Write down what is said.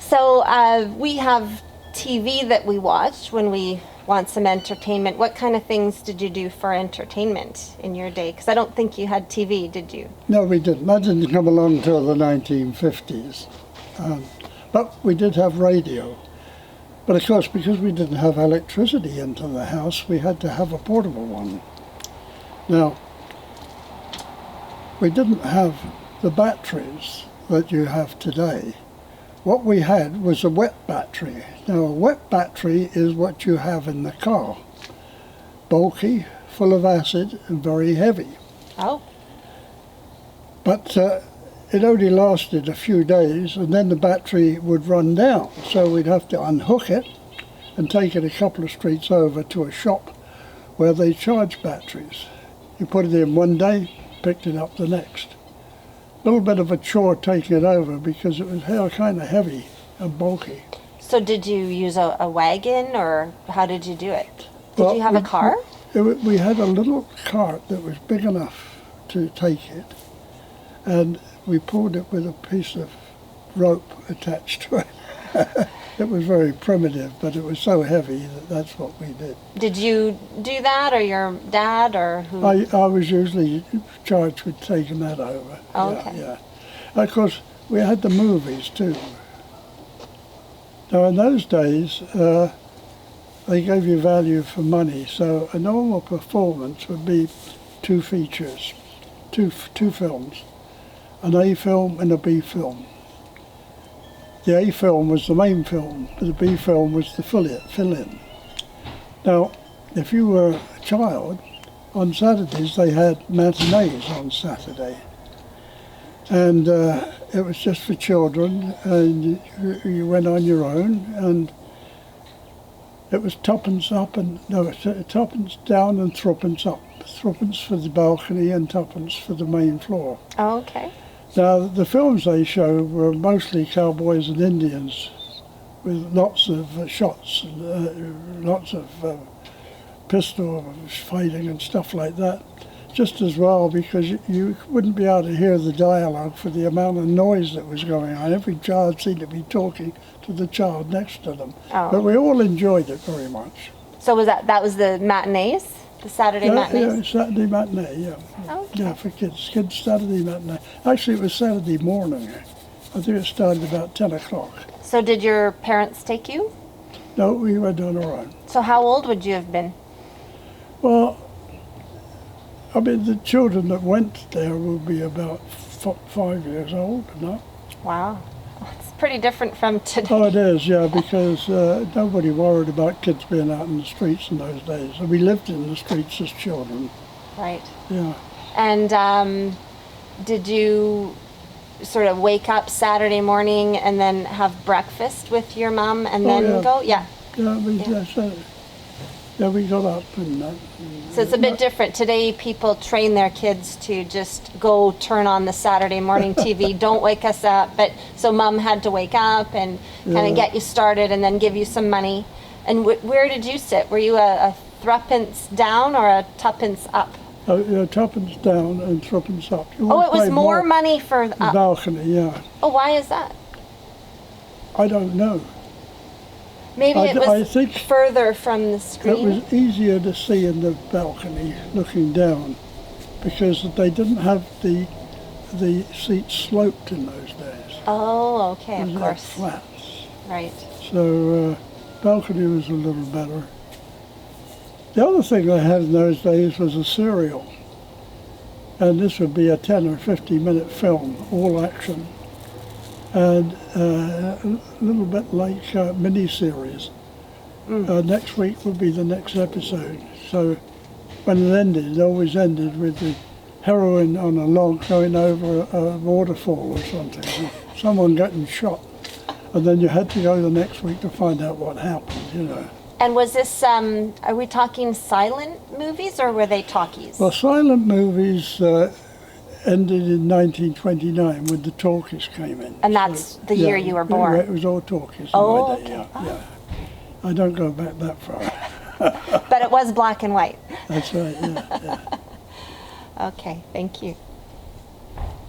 So we have TV that we watch when we want some entertainment. What kind of things did you do for entertainment in your day? Because I don't think you had TV, did you? No, we didn't. That didn't come along until the 1950s. But we did have radio. But of course, because we didn't have electricity into the house, we had to have a portable one. Now, we didn't have the batteries that you have today. What we had was a wet battery. Now, a wet battery is what you have in the car. Bulky, full of acid, and very heavy. Oh. But it only lasted a few days, and then the battery would run down. So we'd have to unhook it and take it a couple of streets over to a shop where they charge batteries. You put it in one day, picked it up the next. A little bit of a chore taking it over because it was kind of heavy and bulky. So did you use a wagon, or how did you do it? Well, you have a car? We had a little cart that was big enough to take it, and we pulled it with a piece of rope attached to it. It was very primitive, but it was so heavy that that's what we did. Did you do that, or your dad, or who? I was usually charged with taking that over. Oh, okay. Yeah. Of course, we had the movies too. Now, in those days, they gave you value for money, so a normal performance would be two features, two films, an A film and a B film. The A film was the main film, but the B film was the fill-in. Now, if you were a child, on Saturdays they had matinees on Saturday. And it was just for children, and you went on your own, and it was tuppence up and, no, tuppence down and threepence up. Threepence for the balcony and tuppence for the main floor. Oh, okay. Now, the films they show were mostly cowboys and Indians with lots of shots, and, lots of pistol fighting and stuff like that. Just as well, because you wouldn't be able to hear the dialogue for the amount of noise that was going on. Every child seemed to be talking to the child next to them. Oh. But we all enjoyed it very much. So was that was the matinees? The Saturday matinees? Yeah, Saturday matinee, yeah. Okay. Yeah, for kids Saturday matinee. Actually, it was Saturday morning. I think it started about 10 o'clock. So did your parents take you? No, we went on our own. So how old would you have been? Well, I mean, the children that went there will be about 5 years old, no? Wow. It's pretty different from today. Oh, it is, yeah, because nobody worried about kids being out in the streets in those days. And we lived in the streets as children. Right. Yeah. And did you sort of wake up Saturday morning and then have breakfast with your mom and then go? Yeah. Yeah, we got up and that. So it's a bit different. Today people train their kids to just go turn on the Saturday morning TV, don't wake us up. But so Mom had to wake up and kind of get you started and then give you some money. And where did you sit? Were you a threepence down or a tuppence up? Tuppence down and threepence up. Oh, it was more money for the balcony, yeah. Oh, why is that? I don't know. Maybe it was further from the screen? It was easier to see in the balcony looking down because they didn't have the seats sloped in those days. Oh, okay, of course. Flats. Right. So balcony was a little better. The other thing they had in those days was a serial. And this would be a 10 or 15 minute film, all action. And a little bit like mini-series. Next week would be the next episode. So when it ended, it always ended with the heroine on a log going over a waterfall or something. Someone getting shot. And then you had to go the next week to find out what happened, you know. And was this, are we talking silent movies or were they talkies? Well, silent movies ended in 1929 when the talkies came in. And that's the year you were born? It was all talkies. Oh, okay. Yeah. I don't go back that far. But it was black and white. That's right, yeah. Okay, thank you.